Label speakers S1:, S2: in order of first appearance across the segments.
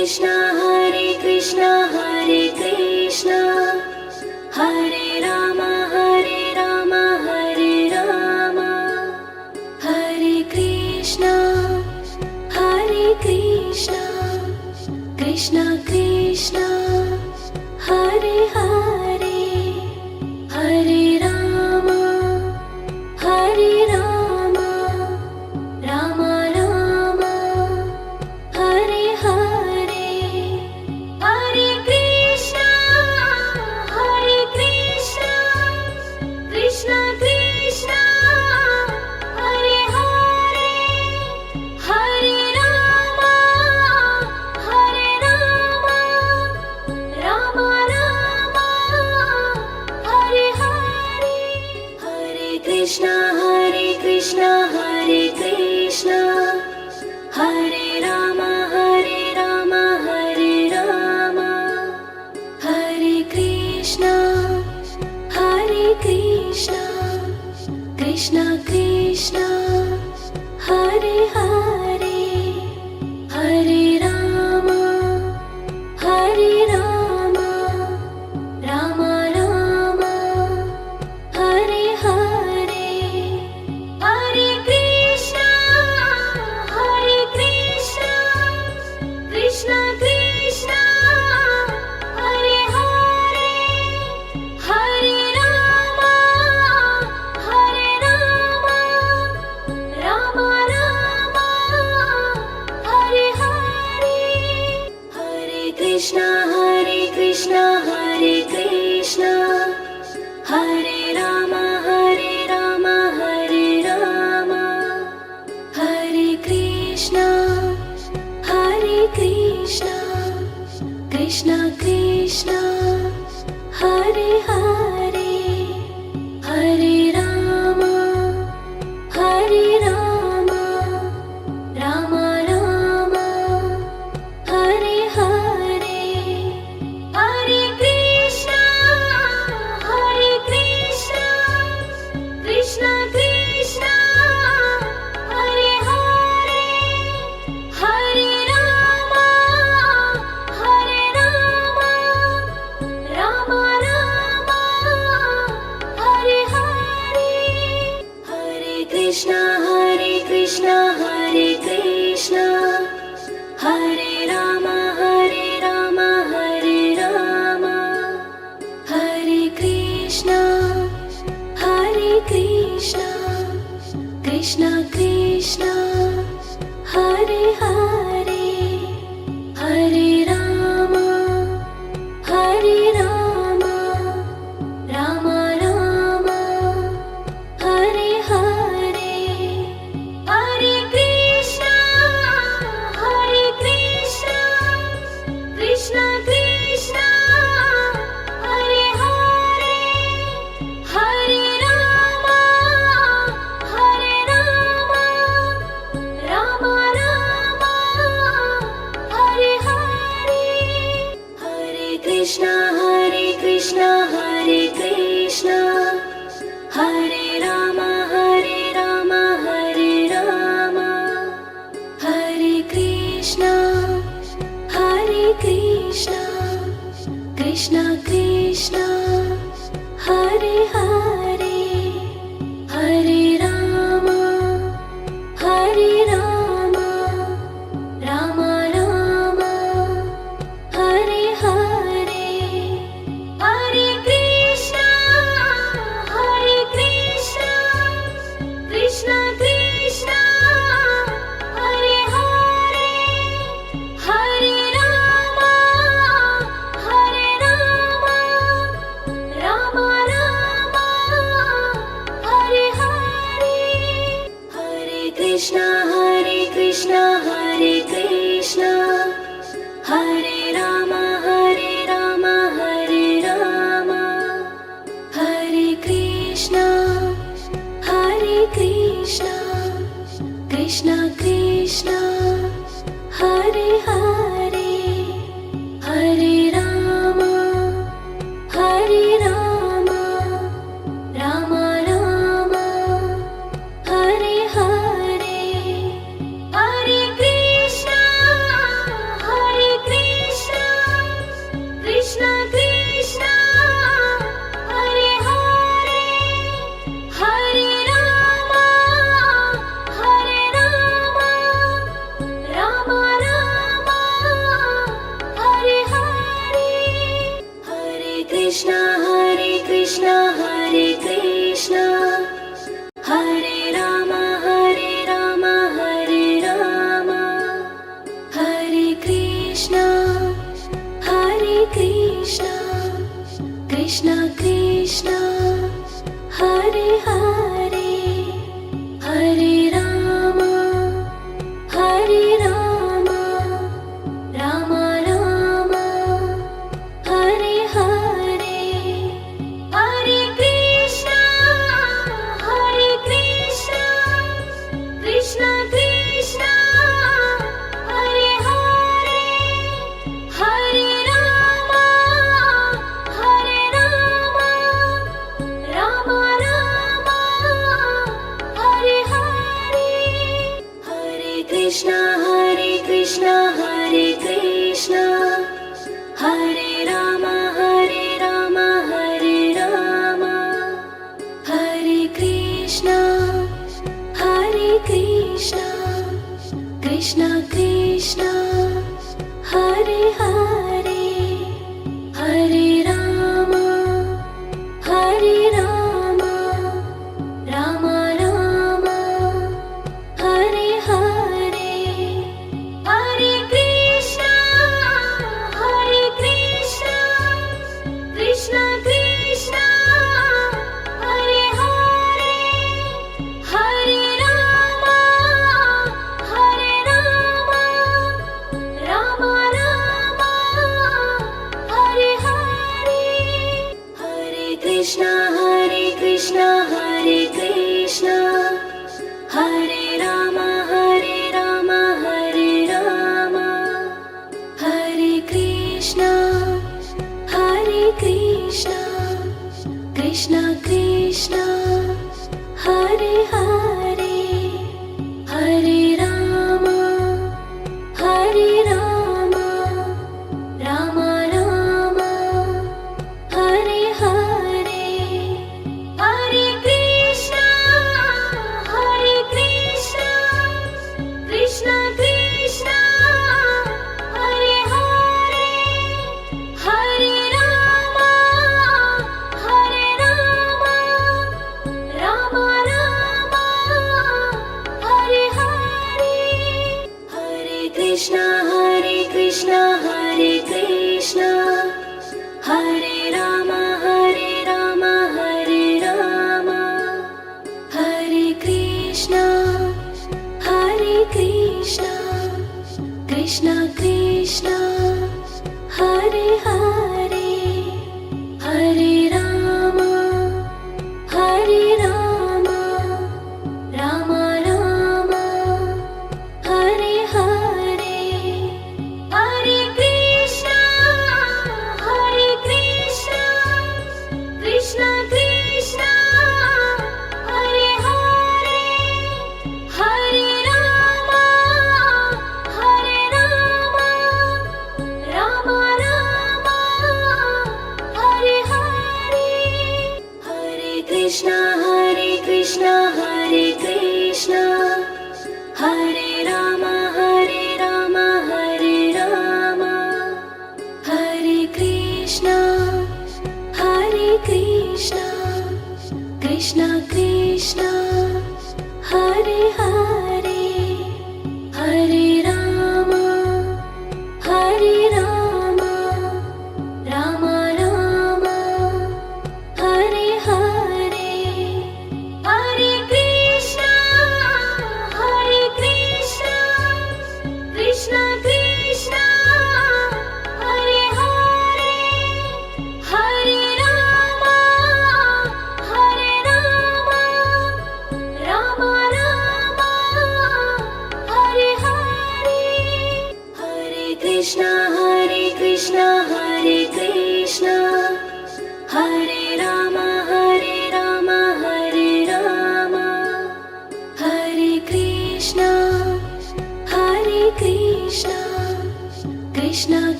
S1: Hare Krishna,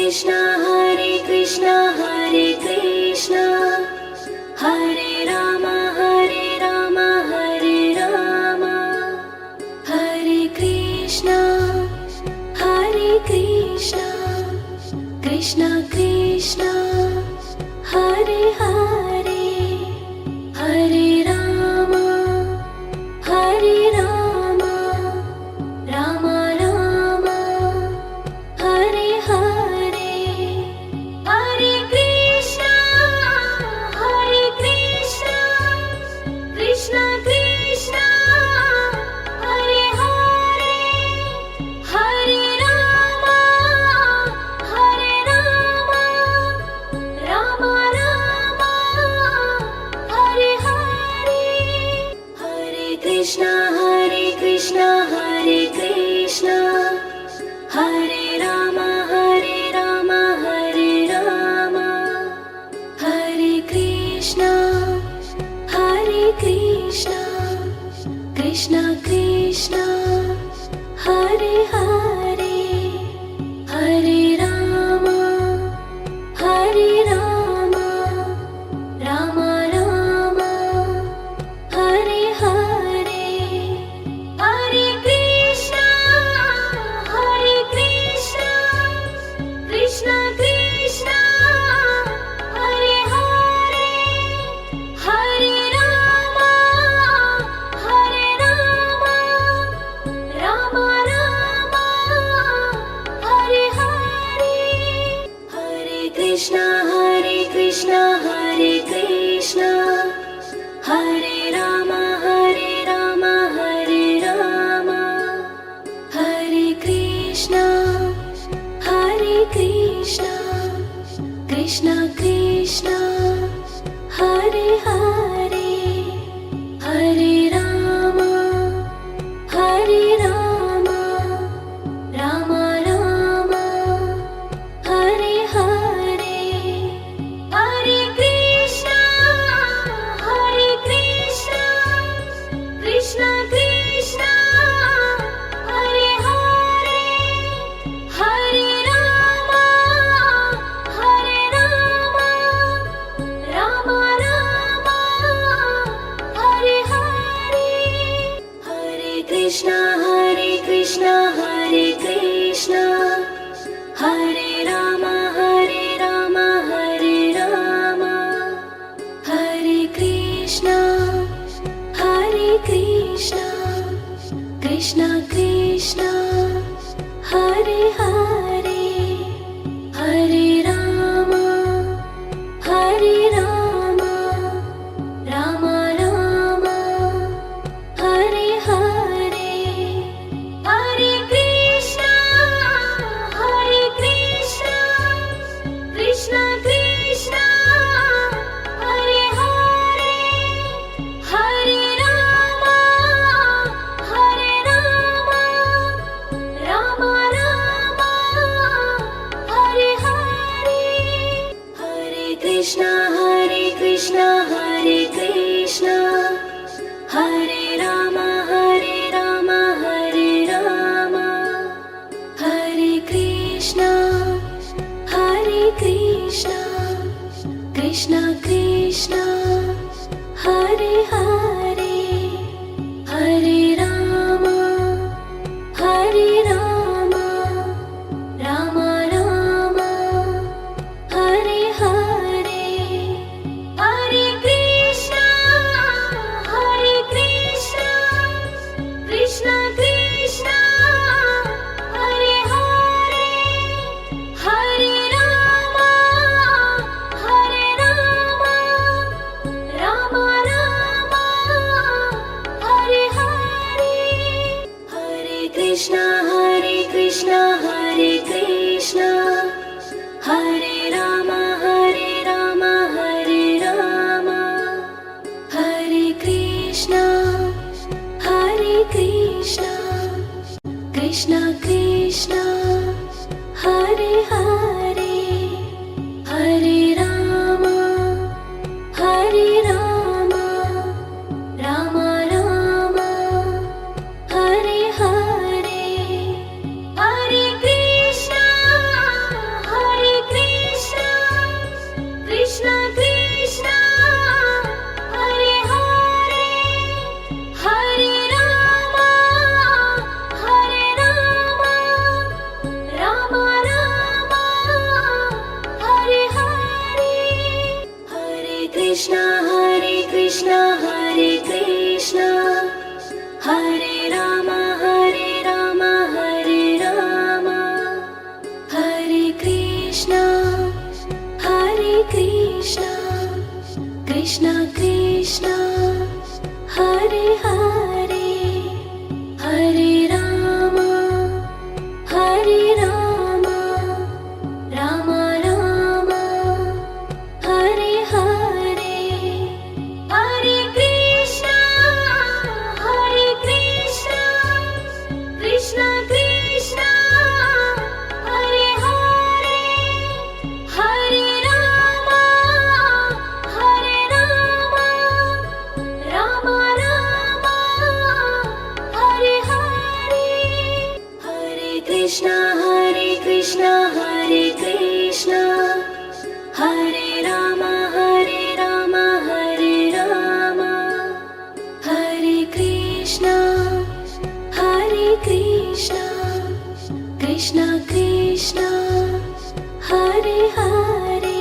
S1: Krishna Hare Krishna Hare Rama Hare Rama Hare Krishna Krishna Krishna Hare Hare Hare Rama Rama Rama Hare Hare Hare Krishna Krishna Krishna Hare Hare Hare Rama Rama Rama Hare Hare Hare Krishna Hare Krishna Hare Rama Hare Rama Hare Krishna Krishna Krishna Hare Hare Hare Rama Rama Rama Hare Hare Hare Krishna Krishna Krishna Hare Hare Hare Rama Rama Rama Hare Hare Hare Krishna Hare Krishna Hare Rama Hare Rama Hare Krishna Krishna Krishna Hare Hare Hare Rama Rama Rama Hare Hare Hare Krishna Krishna Krishna Hare Hare Hare Rama Rama Rama Hare Hare Hare Krishna Hare Rama Hare Rama Hare Krishna Krishna Krishna Hare Hare Hare Rama Rama Rama Hare Hare Hare Krishna Krishna Krishna Hare Hare Hare Rama Rama Rama Hare Hare Hare Krishna Hare Rama Hare Rama Hare Krishna Krishna Krishna Hare Hare Hare Rama Rama Rama Hare Hare Hare Krishna Krishna Krishna Hare Hare Hare Rama Rama Rama Krishna Krishna Hare Hare Hare Ram Ram Ram Hare Hare Hare Krishna Krishna Krishna Hare Hare Hare Ram Ram Hare Hare Hare Krishna Hare Krishna Hare Ram Hare Ram Hare Krishna Krishna Krishna Hare Hare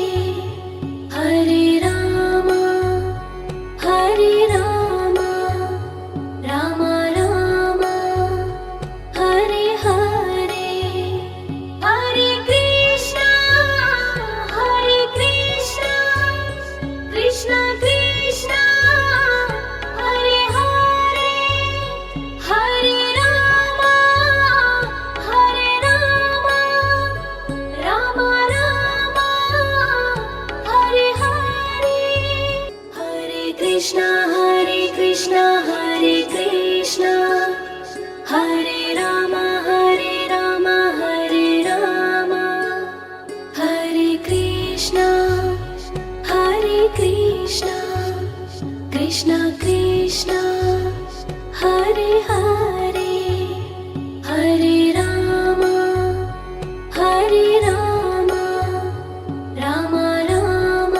S1: Hare Ram Ram Hare Hare Hare Krishna Krishna Krishna Hare Hare Hare Ram Ram Hare Hare Hare Krishna Hare Ram Hare Krishna Krishna Krishna Hare Hare Hare Ram Ram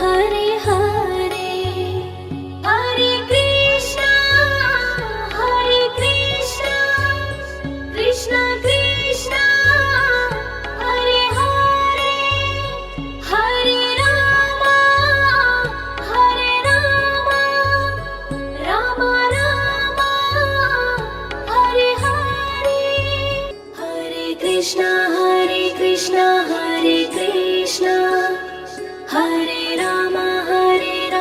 S1: Hare Hare Hare Krishna Krishna Krishna Hare Hare Hare Ram Ram Hare Hare Hare Krishna Hare Ram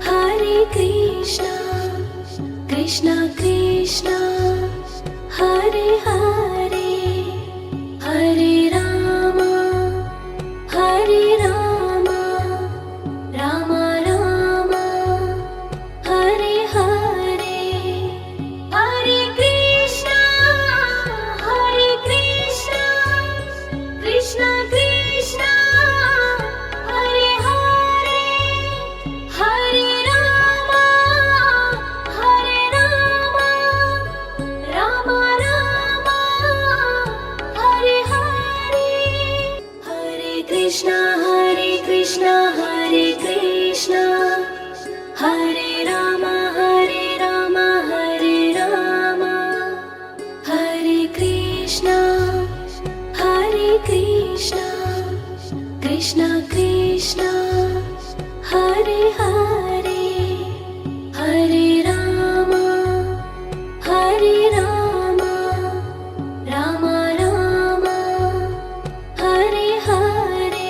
S1: Hare Krishna Krishna Krishna Hare Hare Hare Ram Ram Hare Hare Hare Krishna Krishna Krishna Hare Hare Hare Ram Ram Hare Hare Hare Krishna Hare Ram Hare Krishna Krishna Krishna Hare Hare Hare Ram Ram Hare Hare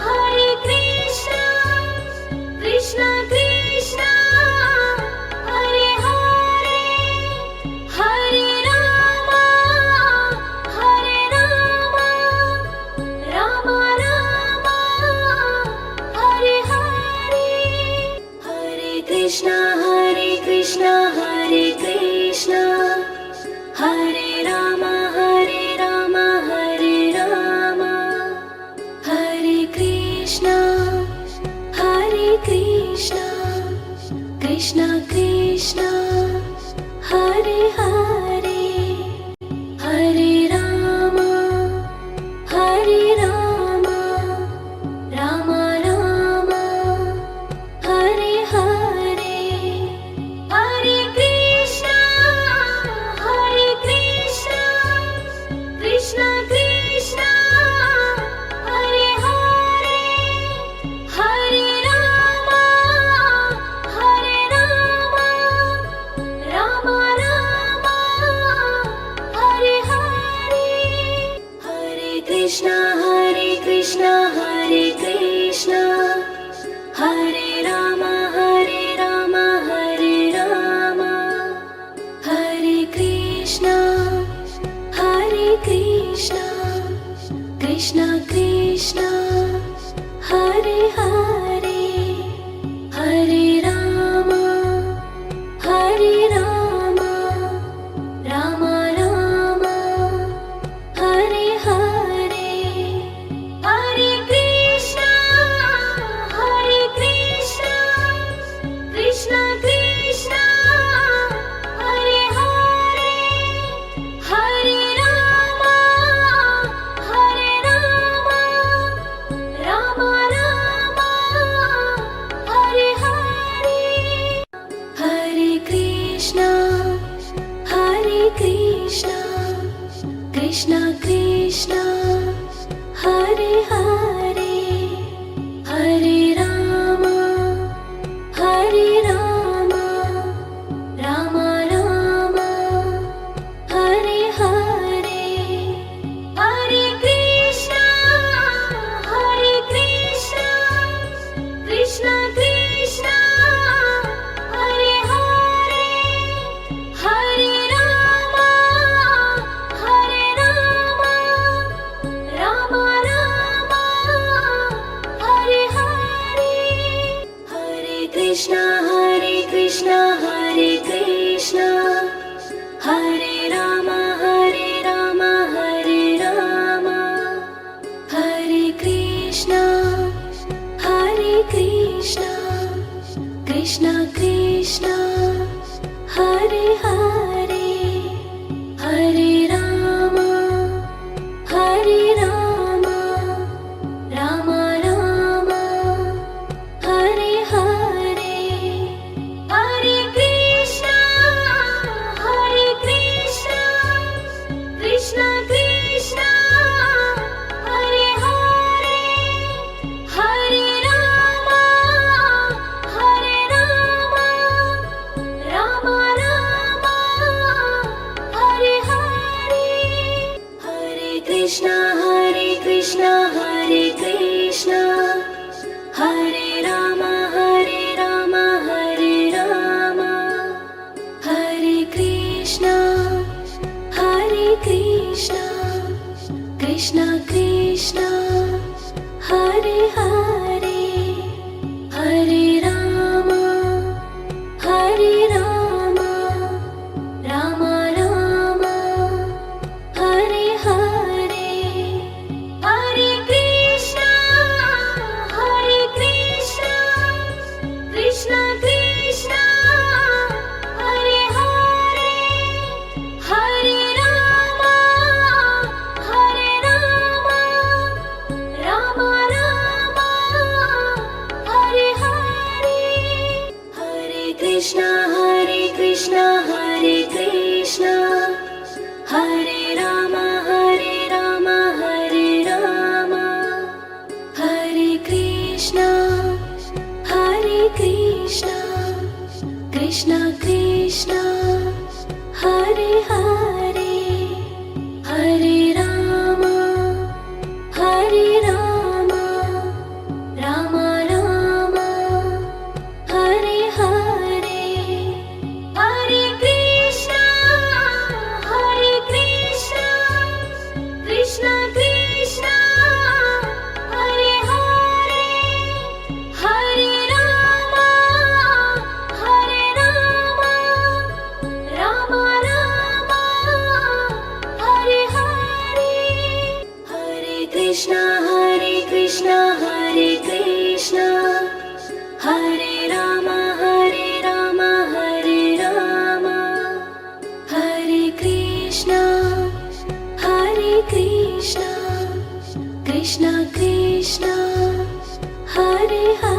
S1: Hare Krishna Krishna Krishna Hare Hare Hare Ram Ram Hare Hare Hare Krishna Hare Krishna Hare Ram Hare Krishna Krishna Krishna Hare Hare Hare Ram Ram Hare Hare Hare Krishna Krishna Krishna Hare Hare Hare Ram Ram Hare Rama, Hare Rama, Hare Rama, Hare Krishna, Krishna Krishna, Hare Hare, Hare Rama, Rama Rama, Hare Hare, Hare Krishna, Krishna Krishna, Hare Hare, Hare Rama, Rama Rama, Hare Hare, Hare Krishna, Krishna Krishna, Hare Hare, Hare Rama, Rama Rama, Hare Hare, Hare Krishna, Krishna Krishna, Hare Hare, Hare Rama, Rama Rama, Hare Hare, Hare Krishna, Hare Krishna, Hare Rama, Hare Rama, Hare Krishna, Krishna Krishna, Hare Hare, Hare Rama, Rama Rama, Hare Hare, Hare Krishna, Krishna Krishna, Hare Hare, Hare Rama, Rama Rama, Hare Hare, Hare Krishna, Hare Krishna, Hare Rama, Hare Rama, Hare Krishna, Krishna Krishna, Hare Hare, Hare Rama, Rama Rama, Hare Hare, Hare Krishna, Krishna Krishna, Hare Hare, Hare Rama, Rama Rama, Hare Hare, Hare Krishna, Hare Krishna, Hare Rama, Hare Rama, Hare Krishna, Krishna Krishna, Hare Hare, Hare Rama, Rama Rama, Hare Hare, Hare Krishna, Krishna Krishna, Hare Hare, Hare Rama, Rama Rama, Hare Hare, Hare Krishna, Hare Krishna, Hare Rama, Hare Rama, Hare Krishna, Krishna Krishna, Hare Hare.